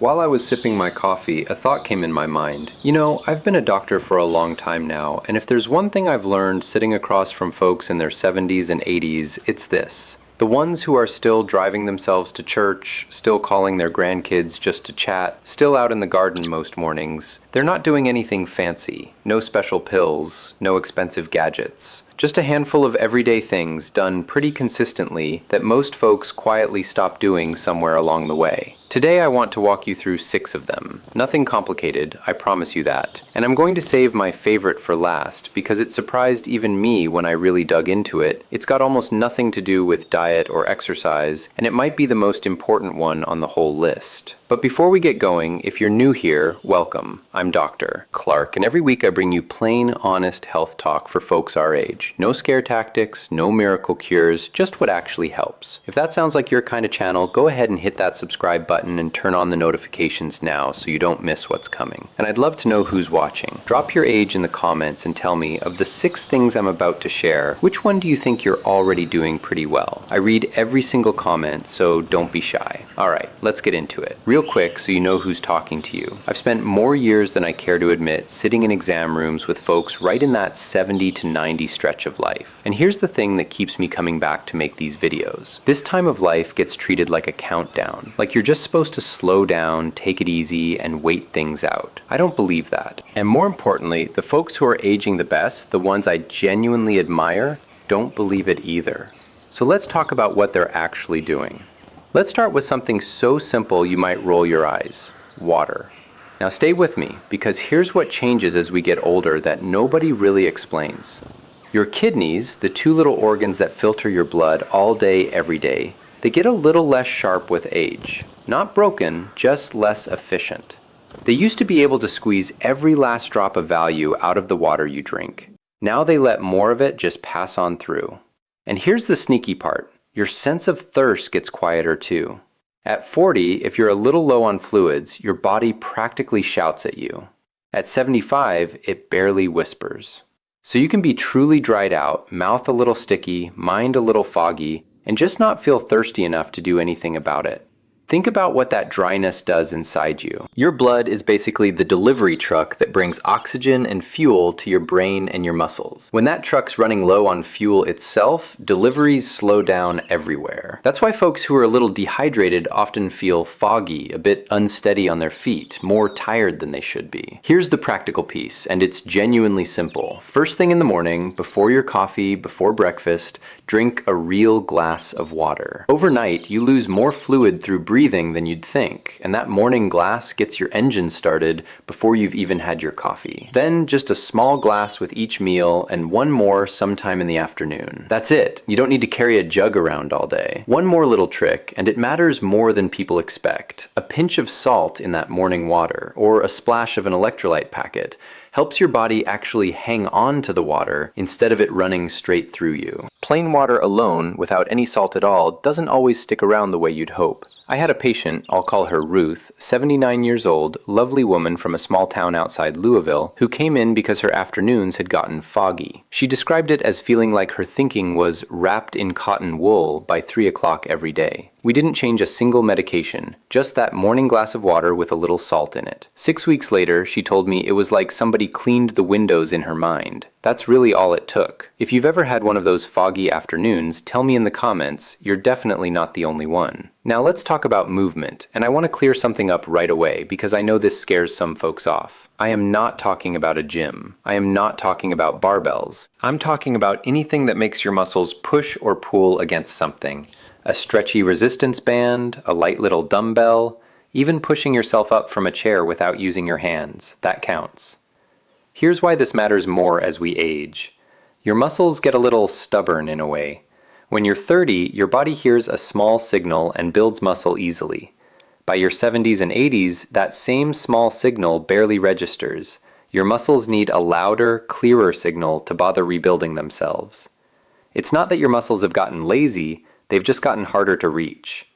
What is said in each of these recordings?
While I was sipping my coffee, a thought came in my mind. You know, I've been a doctor for a long time now, and if there's one thing I've learned sitting across from folks in their 70s and 80s, it's this. The ones who are still driving themselves to church, still calling their grandkids just to chat, still out in the garden most mornings, they're not doing anything fancy. No special pills, no expensive gadgets. Just a handful of everyday things done pretty consistently that most folks quietly stop doing somewhere along the way. Today I want to walk you through 6 of them. Nothing complicated, I promise you that. And I'm going to save my favorite for last because it surprised even me when I really dug into it. It's got almost nothing to do with diet or exercise, and it might be the most important one on the whole list. But before we get going, if you're new here, welcome. I'm Dr. Clark, and every week I bring you plain, honest health talk for folks our age. No scare tactics, no miracle cures, just what actually helps. If that sounds like your kind of channel, go ahead and hit that subscribe button and turn on the notifications now so you don't miss what's coming. And I'd love to know who's watching. Drop your age in the comments and tell me, of the 6 things I'm about to share, which one do you think you're already doing pretty well? I read every single comment, so don't be shy. Alright, let's get into it. Real quick so you know who's talking to you. I've spent more years than I care to admit sitting in exam rooms with folks right in that 70 to 90 stretch of life. And here's the thing that keeps me coming back to make these videos. This time of life gets treated like a countdown. Like you're just supposed to slow down, take it easy, and wait things out. I don't believe that. And more importantly, the folks who are aging the best, the ones I genuinely admire, don't believe it either. So let's talk about what they're actually doing. Let's start with something so simple you might roll your eyes. Water. Now stay with me, because here's what changes as we get older that nobody really explains. Your kidneys, the 2 little organs that filter your blood all day, every day, they get a little less sharp with age. Not broken, just less efficient. They used to be able to squeeze every last drop of value out of the water you drink. Now they let more of it just pass on through. And here's the sneaky part. Your sense of thirst gets quieter too. At 40, if you're a little low on fluids, your body practically shouts at you. At 75, it barely whispers. So you can be truly dried out, mouth a little sticky, mind a little foggy, and just not feel thirsty enough to do anything about it. Think about what that dryness does inside you. Your blood is basically the delivery truck that brings oxygen and fuel to your brain and your muscles. When that truck's running low on fuel itself, deliveries slow down everywhere. That's why folks who are a little dehydrated often feel foggy, a bit unsteady on their feet, more tired than they should be. Here's the practical piece, and it's genuinely simple. First thing in the morning, before your coffee, before breakfast, drink a real glass of water. Overnight, you lose more fluid through breathing than you'd think, and that morning glass gets your engine started before you've even had your coffee. Then just a small glass with each meal and one more sometime in the afternoon. That's it. You don't need to carry a jug around all day. One more little trick, and it matters more than people expect. A pinch of salt in that morning water, or a splash of an electrolyte packet, helps your body actually hang on to the water instead of it running straight through you. Plain water alone, without any salt at all, doesn't always stick around the way you'd hope. I had a patient, I'll call her Ruth, 79 years old, lovely woman from a small town outside Louisville, who came in because her afternoons had gotten foggy. She described it as feeling like her thinking was wrapped in cotton wool by 3 o'clock every day. We didn't change a single medication, just that morning glass of water with a little salt in it. 6 weeks later, she told me it was like somebody cleaned the windows in her mind. That's really all it took. If you've ever had one of those foggy afternoons, tell me in the comments. You're definitely not the only one. Now let's talk about movement, and I want to clear something up right away because I know this scares some folks off. I am not talking about a gym. I am not talking about barbells. I'm talking about anything that makes your muscles push or pull against something. A stretchy resistance band, a light little dumbbell, even pushing yourself up from a chair without using your hands. That counts. Here's why this matters more as we age. Your muscles get a little stubborn in a way. When you're 30, your body hears a small signal and builds muscle easily. By your 70s and 80s, that same small signal barely registers. Your muscles need a louder, clearer signal to bother rebuilding themselves. It's not that your muscles have gotten lazy, they've just gotten harder to reach.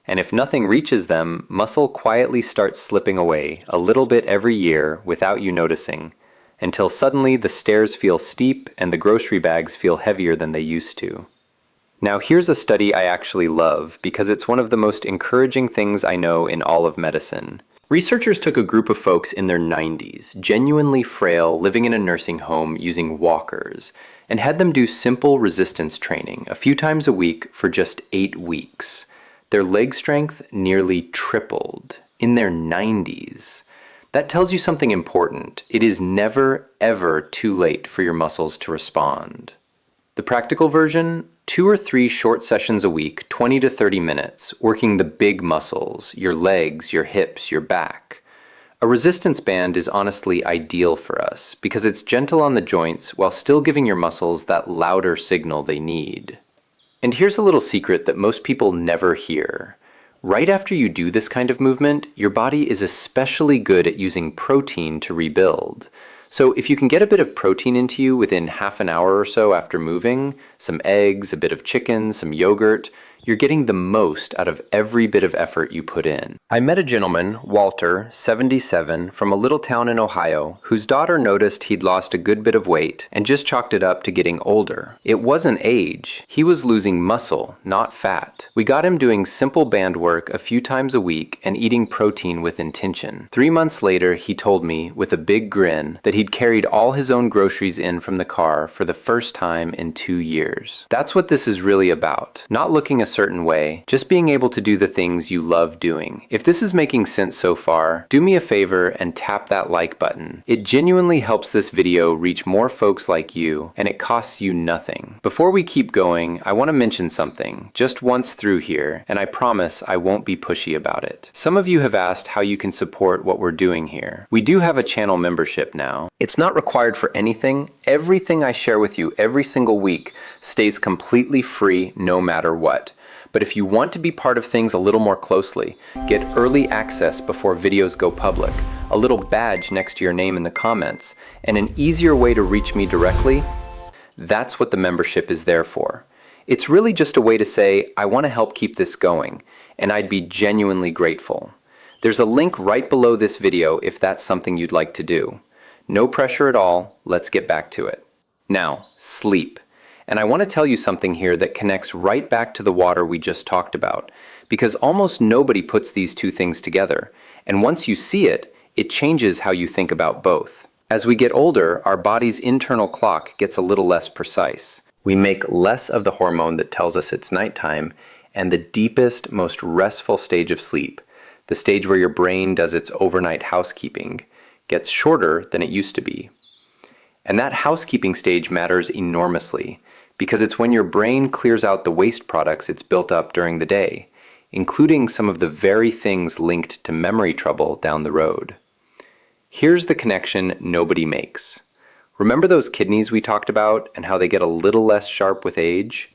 And if nothing reaches them, muscle quietly starts slipping away, a little bit every year without you noticing, until suddenly the stairs feel steep and the grocery bags feel heavier than they used to. Now here's a study I actually love because it's one of the most encouraging things I know in all of medicine. Researchers took a group of folks in their 90s, genuinely frail, living in a nursing home using walkers, and had them do simple resistance training a few times a week for just 8 weeks. Their leg strength nearly tripled in their 90s. That tells you something important. It is never, ever too late for your muscles to respond. The practical version, 2 or 3 short sessions a week, 20 to 30 minutes, working the big muscles, your legs, your hips, your back. A resistance band is honestly ideal for us because it's gentle on the joints while still giving your muscles that louder signal they need. And here's a little secret that most people never hear. Right after you do this kind of movement, your body is especially good at using protein to rebuild. So if you can get a bit of protein into you within half an hour or so after moving, some eggs, a bit of chicken, some yogurt, you're getting the most out of every bit of effort you put in. I met a gentleman, Walter, 77, from a little town in Ohio, whose daughter noticed he'd lost a good bit of weight and just chalked it up to getting older. It wasn't age. He was losing muscle, not fat. We got him doing simple band work a few times a week and eating protein with intention. 3 months later, he told me, with a big grin, that he'd carried all his own groceries in from the car for the first time in 2 years. That's what this is really about. Not looking a certain way, just being able to do the things you love doing. If this is making sense so far, do me a favor and tap that like button. It genuinely helps this video reach more folks like you, and it costs you nothing. Before we keep going, I want to mention something, just once through here, and I promise I won't be pushy about it. Some of you have asked how you can support what we're doing here. We do have a channel membership now. It's not required for anything. Everything I share with you every single week stays completely free no matter what. But if you want to be part of things a little more closely, get early access before videos go public, a little badge next to your name in the comments, and an easier way to reach me directly, that's what the membership is there for. It's really just a way to say, I want to help keep this going, and I'd be genuinely grateful. There's a link right below this video if that's something you'd like to do. No pressure at all, let's get back to it. Now, sleep. And I want to tell you something here that connects right back to the water we just talked about, because almost nobody puts these two things together, and once you see it, it changes how you think about both. As we get older, our body's internal clock gets a little less precise. We make less of the hormone that tells us it's nighttime, and the deepest, most restful stage of sleep, the stage where your brain does its overnight housekeeping, gets shorter than it used to be. And that housekeeping stage matters enormously, because it's when your brain clears out the waste products it's built up during the day, including some of the very things linked to memory trouble down the road. Here's the connection nobody makes. Remember those kidneys we talked about and how they get a little less sharp with age?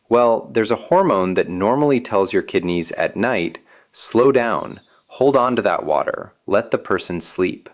Well, there's a hormone that normally tells your kidneys at night, slow down, hold on to that water, let the person sleep.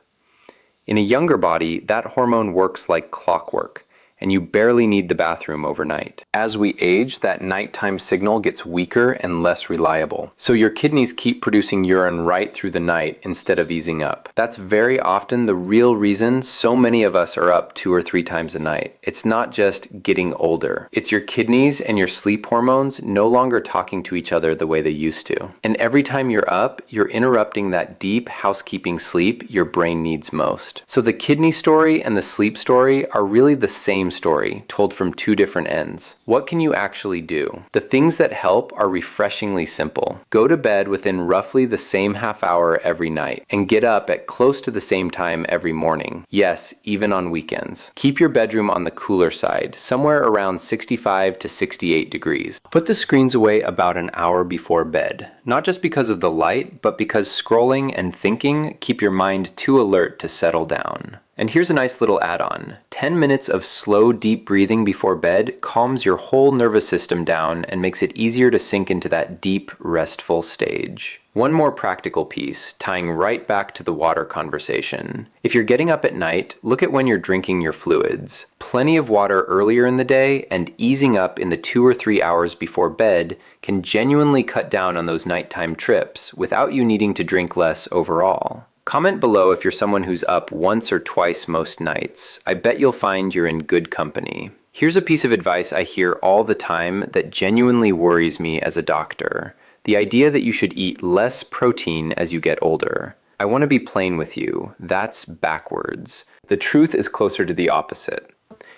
In a younger body, that hormone works like clockwork, and you barely need the bathroom overnight. As we age, that nighttime signal gets weaker and less reliable. So your kidneys keep producing urine right through the night instead of easing up. That's very often the real reason so many of us are up 2 or 3 times a night. It's not just getting older. It's your kidneys and your sleep hormones no longer talking to each other the way they used to. And every time you're up, you're interrupting that deep housekeeping sleep your brain needs most. So the kidney story and the sleep story are really the same story, told from 2 different ends. What can you actually do? The things that help are refreshingly simple. Go to bed within roughly the same half hour every night, and get up at close to the same time every morning. Yes, even on weekends. Keep your bedroom on the cooler side, somewhere around 65 to 68 degrees. Put the screens away about an hour before bed, not just because of the light, but because scrolling and thinking keep your mind too alert to settle down. And here's a nice little add-on. 10 minutes of slow, deep breathing before bed calms your whole nervous system down and makes it easier to sink into that deep, restful stage. One more practical piece, tying right back to the water conversation. If you're getting up at night, look at when you're drinking your fluids. Plenty of water earlier in the day and easing up in the 2 or 3 hours before bed can genuinely cut down on those nighttime trips without you needing to drink less overall. Comment below if you're someone who's up once or twice most nights. I bet you'll find you're in good company. Here's a piece of advice I hear all the time that genuinely worries me as a doctor. The idea that you should eat less protein as you get older. I want to be plain with you. That's backwards. The truth is closer to the opposite.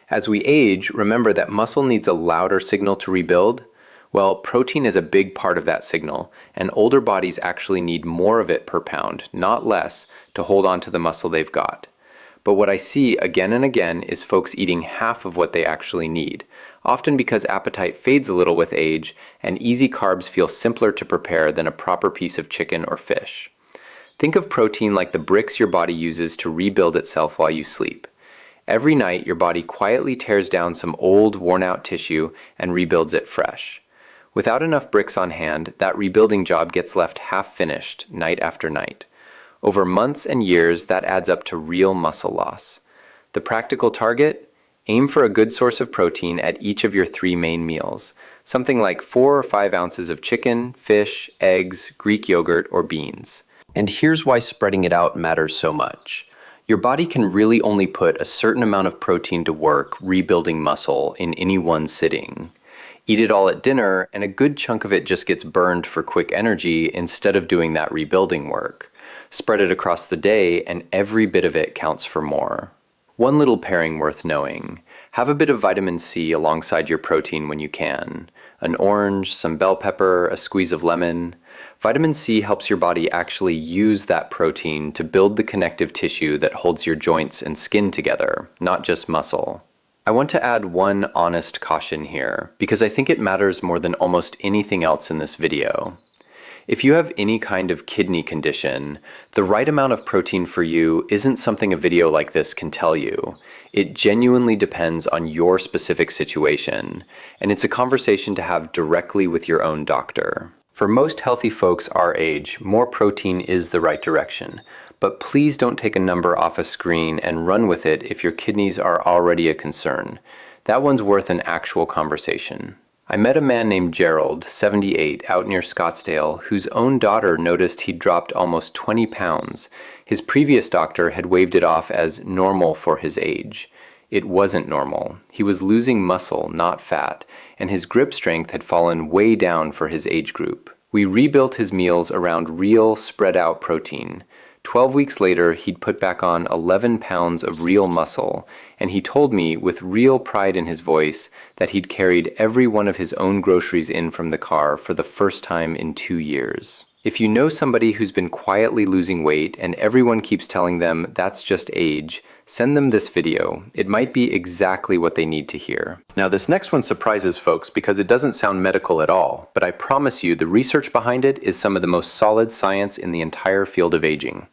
As we age, remember that muscle needs a louder signal to rebuild. Well, protein is a big part of that signal, and older bodies actually need more of it per pound, not less, to hold on to the muscle they've got. But what I see again and again is folks eating half of what they actually need, often because appetite fades a little with age, and easy carbs feel simpler to prepare than a proper piece of chicken or fish. Think of protein like the bricks your body uses to rebuild itself while you sleep. Every night, your body quietly tears down some old, worn-out tissue and rebuilds it fresh. Without enough bricks on hand, that rebuilding job gets left half-finished, night after night. Over months and years, that adds up to real muscle loss. The practical target? Aim for a good source of protein at each of your 3 main meals. Something like 4 or 5 ounces of chicken, fish, eggs, Greek yogurt, or beans. And here's why spreading it out matters so much. Your body can really only put a certain amount of protein to work rebuilding muscle in any one sitting. Eat it all at dinner, and a good chunk of it just gets burned for quick energy instead of doing that rebuilding work. Spread it across the day, and every bit of it counts for more. One little pairing worth knowing. Have a bit of vitamin C alongside your protein when you can. An orange, some bell pepper, a squeeze of lemon. Vitamin C helps your body actually use that protein to build the connective tissue that holds your joints and skin together, not just muscle. I want to add one honest caution here, because I think it matters more than almost anything else in this video. If you have any kind of kidney condition, the right amount of protein for you isn't something a video like this can tell you. It genuinely depends on your specific situation, and it's a conversation to have directly with your own doctor. For most healthy folks our age, more protein is the right direction, but please don't take a number off a screen and run with it if your kidneys are already a concern. That one's worth an actual conversation. I met a man named Gerald, 78, out near Scottsdale, whose own daughter noticed he'd dropped almost 20 pounds. His previous doctor had waved it off as normal for his age. It wasn't normal. He was losing muscle, not fat, and his grip strength had fallen way down for his age group. We rebuilt his meals around real, spread-out protein. 12 weeks later, he'd put back on 11 pounds of real muscle, and he told me, with real pride in his voice, that he'd carried every one of his own groceries in from the car for the first time in 2 years. If you know somebody who's been quietly losing weight and everyone keeps telling them that's just age, send them this video. It might be exactly what they need to hear. Now, this next one surprises folks because it doesn't sound medical at all, but I promise you the research behind it is some of the most solid science in the entire field of aging.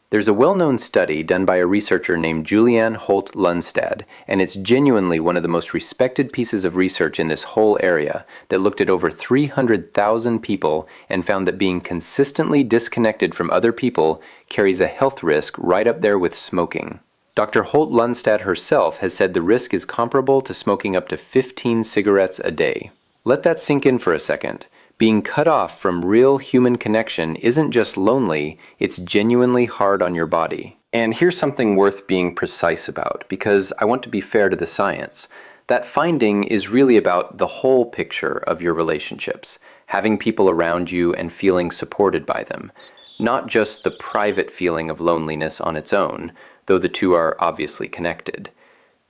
There's a well-known study done by a researcher named Julianne Holt-Lundstad, and it's genuinely one of the most respected pieces of research in this whole area that looked at over 300,000 people and found that being consistently disconnected from other people carries a health risk right up there with smoking. Dr. Holt-Lundstad herself has said the risk is comparable to smoking up to 15 cigarettes a day. Let that sink in for a second. Being cut off from real human connection isn't just lonely, it's genuinely hard on your body. And here's something worth being precise about, because I want to be fair to the science. That finding is really about the whole picture of your relationships, having people around you and feeling supported by them, not just the private feeling of loneliness on its own, though the two are obviously connected.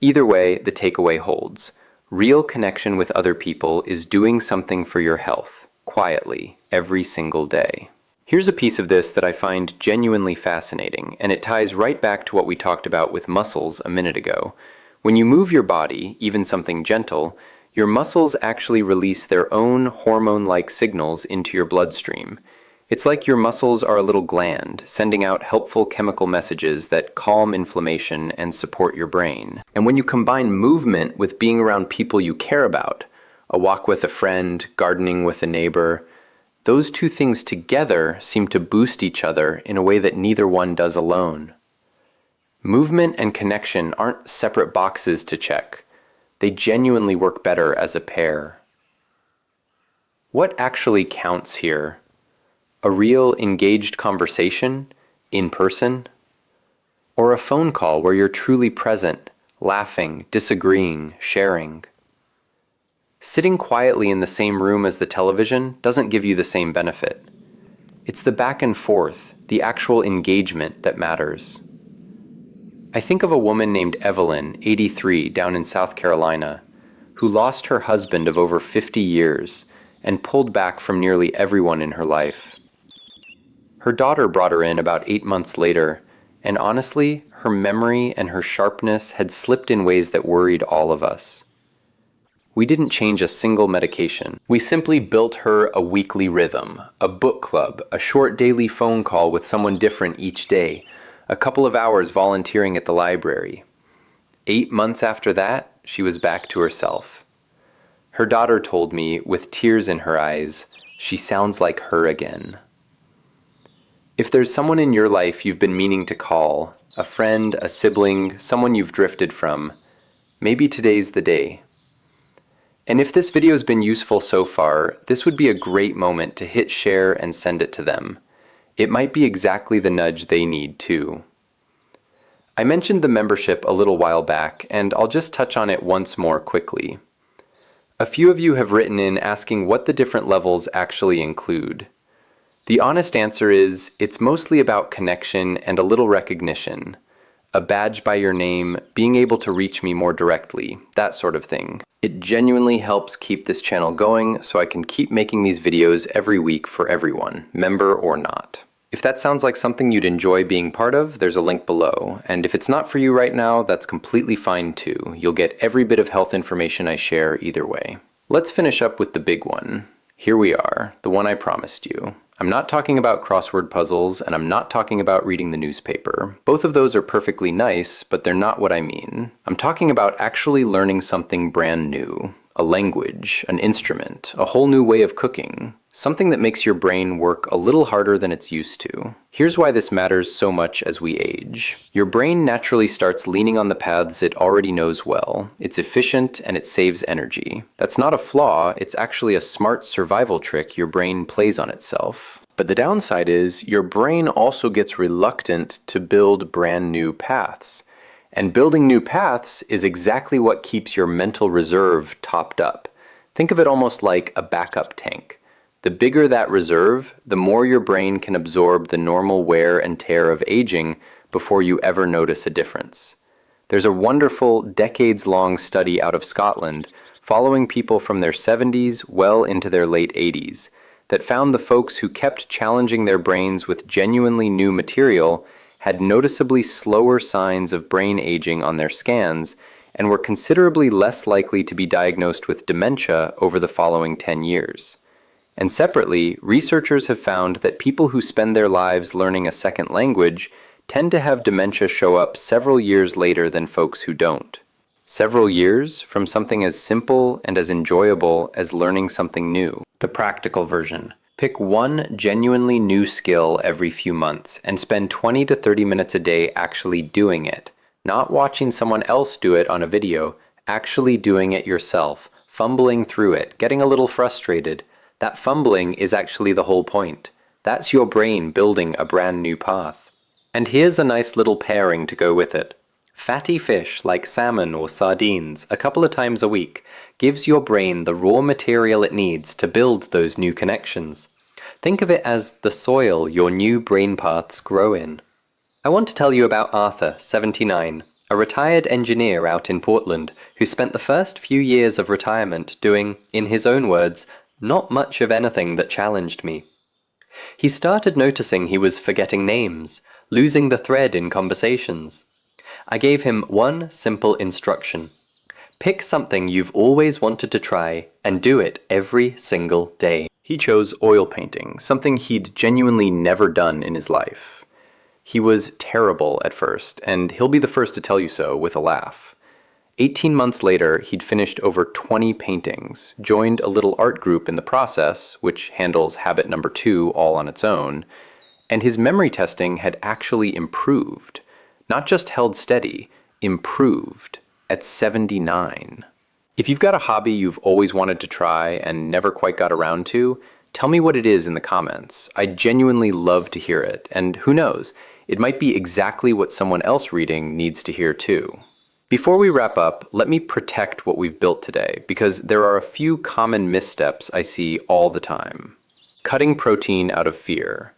Either way, the takeaway holds. Real connection with other people is doing something for your health, quietly, every single day. Here's a piece of this that I find genuinely fascinating, and it ties right back to what we talked about with muscles a minute ago. When you move your body, even something gentle, your muscles actually release their own hormone-like signals into your bloodstream. It's like your muscles are a little gland, sending out helpful chemical messages that calm inflammation and support your brain. And when you combine movement with being around people you care about, a walk with a friend, gardening with a neighbor, those two things together seem to boost each other in a way that neither one does alone. Movement and connection aren't separate boxes to check. They genuinely work better as a pair. What actually counts here? A real engaged conversation, in person? Or a phone call where you're truly present, laughing, disagreeing, sharing? Sitting quietly in the same room as the television doesn't give you the same benefit. It's the back and forth, the actual engagement that matters. I think of a woman named Evelyn, 83, down in South Carolina, who lost her husband of over 50 years and pulled back from nearly everyone in her life. Her daughter brought her in about 8 months later, and honestly, her memory and her sharpness had slipped in ways that worried all of us. We didn't change a single medication. We simply built her a weekly rhythm, a book club, a short daily phone call with someone different each day, a couple of hours volunteering at the library. 8 months after that, she was back to herself. Her daughter told me, with tears in her eyes, she sounds like her again. If there's someone in your life you've been meaning to call, a friend, a sibling, someone you've drifted from, maybe today's the day. And if this video's been useful so far, this would be a great moment to hit share and send it to them. It might be exactly the nudge they need too. I mentioned the membership a little while back, and I'll just touch on it once more quickly. A few of you have written in asking what the different levels actually include. The honest answer is, it's mostly about connection and a little recognition. A badge by your name, being able to reach me more directly, that sort of thing. It genuinely helps keep this channel going so I can keep making these videos every week for everyone, member or not. If that sounds like something you'd enjoy being part of, there's a link below. And if it's not for you right now, that's completely fine too. You'll get every bit of health information I share either way. Let's finish up with the big one. Here we are, the one I promised you. I'm not talking about crossword puzzles, and I'm not talking about reading the newspaper. Both of those are perfectly nice, but they're not what I mean. I'm talking about actually learning something brand new. A language, an instrument, a whole new way of cooking. Something that makes your brain work a little harder than it's used to. Here's why this matters so much as we age. Your brain naturally starts leaning on the paths it already knows well. It's efficient and it saves energy. That's not a flaw, it's actually a smart survival trick your brain plays on itself. But the downside is, your brain also gets reluctant to build brand new paths. And building new paths is exactly what keeps your mental reserve topped up. Think of it almost like a backup tank. The bigger that reserve, the more your brain can absorb the normal wear and tear of aging before you ever notice a difference. There's a wonderful, decades-long study out of Scotland following people from their 70s well into their late 80s that found the folks who kept challenging their brains with genuinely new material had noticeably slower signs of brain aging on their scans and were considerably less likely to be diagnosed with dementia over the following 10 years. And separately, researchers have found that people who spend their lives learning a second language tend to have dementia show up several years later than folks who don't. Several years from something as simple and as enjoyable as learning something new. The practical version. Pick one genuinely new skill every few months and spend 20 to 30 minutes a day actually doing it. Not watching someone else do it on a video, actually doing it yourself, fumbling through it, getting a little frustrated. That fumbling is actually the whole point. That's your brain building a brand new path. And here's a nice little pairing to go with it. Fatty fish like salmon or sardines a couple of times a week gives your brain the raw material it needs to build those new connections. Think of it as the soil your new brain paths grow in. I want to tell you about Arthur, 79, a retired engineer out in Portland who spent the first few years of retirement doing, in his own words, not much of anything that challenged me. He started noticing he was forgetting names, losing the thread in conversations. I gave him one simple instruction. Pick something you've always wanted to try and do it every single day. He chose oil painting, something he'd genuinely never done in his life. He was terrible at first, and he'll be the first to tell you so with a laugh. 18 months later, he'd finished over 20 paintings, joined a little art group in the process, which handles habit number 2 all on its own, and his memory testing had actually improved. Not just held steady, improved at 79. If you've got a hobby you've always wanted to try and never quite got around to, tell me what it is in the comments. I genuinely love to hear it, and who knows, it might be exactly what someone else reading needs to hear too. Before we wrap up, let me protect what we've built today, because there are a few common missteps I see all the time. Cutting protein out of fear.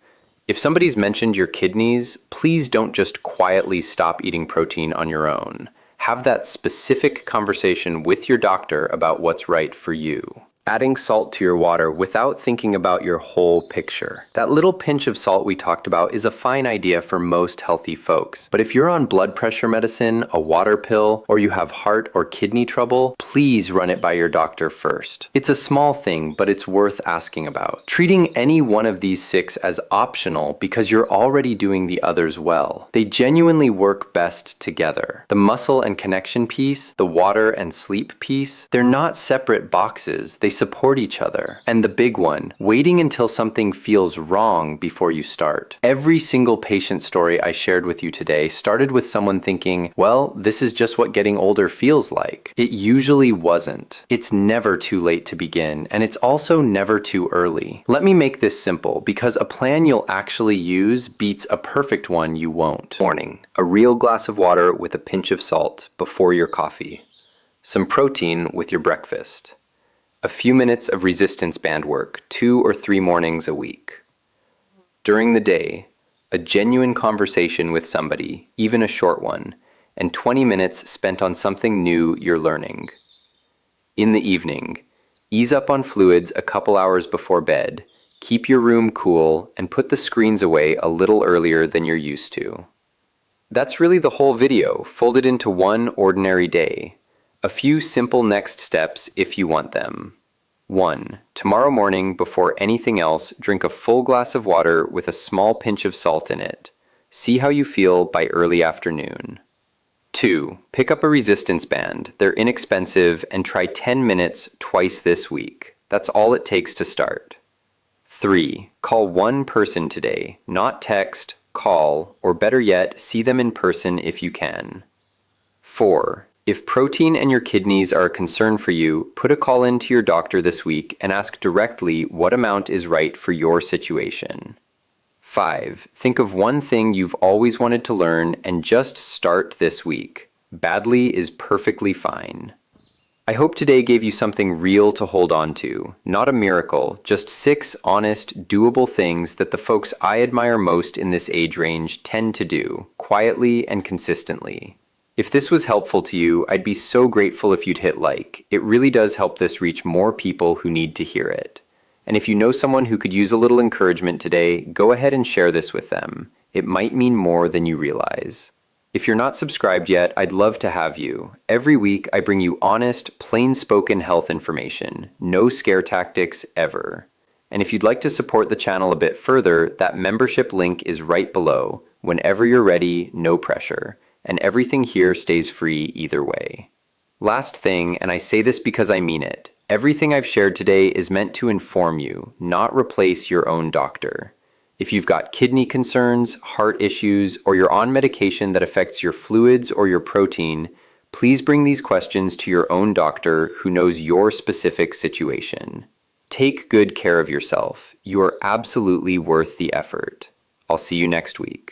If somebody's mentioned your kidneys, please don't just quietly stop eating protein on your own. Have that specific conversation with your doctor about what's right for you. Adding salt to your water without thinking about your whole picture. That little pinch of salt we talked about is a fine idea for most healthy folks. But if you're on blood pressure medicine, a water pill, or you have heart or kidney trouble, please run it by your doctor first. It's a small thing, but it's worth asking about. Treating any one of these 6 as optional because you're already doing the others well. They genuinely work best together. The muscle and connection piece, the water and sleep piece, they're not separate boxes. They support each other. And the big one, waiting until something feels wrong before you start. Every single patient story I shared with you today started with someone thinking, well, this is just what getting older feels like. It usually wasn't. It's never too late to begin, and it's also never too early. Let me make this simple, because a plan you'll actually use beats a perfect one you won't. Morning, a real glass of water with a pinch of salt before your coffee. Some protein with your breakfast. A few minutes of resistance band work 2 or 3 mornings a week. During the day, a genuine conversation with somebody, even a short one, and 20 minutes spent on something new you're learning. In the evening, ease up on fluids a couple hours before bed, keep your room cool, and put the screens away a little earlier than you're used to. That's really the whole video, folded into one ordinary day. A few simple next steps if you want them. 1. Tomorrow morning, before anything else, drink a full glass of water with a small pinch of salt in it. See how you feel by early afternoon. 2. Pick up a resistance band. They're inexpensive, and try 10 minutes twice this week. That's all it takes to start. 3. Call one person today, not text, call, or better yet, see them in person if you can. 4. If protein and your kidneys are a concern for you, put a call in to your doctor this week and ask directly what amount is right for your situation. 5. Think of one thing you've always wanted to learn and just start this week. Badly is perfectly fine. I hope today gave you something real to hold on to. Not a miracle, just 6 honest, doable things that the folks I admire most in this age range tend to do, quietly and consistently. If this was helpful to you, I'd be so grateful if you'd hit like. It really does help this reach more people who need to hear it. And if you know someone who could use a little encouragement today, go ahead and share this with them. It might mean more than you realize. If you're not subscribed yet, I'd love to have you. Every week, I bring you honest, plain-spoken health information. No scare tactics ever. And if you'd like to support the channel a bit further, that membership link is right below. Whenever you're ready, no pressure. And everything here stays free either way. Last thing, and I say this because I mean it, everything I've shared today is meant to inform you, not replace your own doctor. If you've got kidney concerns, heart issues, or you're on medication that affects your fluids or your protein, please bring these questions to your own doctor who knows your specific situation. Take good care of yourself. You are absolutely worth the effort. I'll see you next week.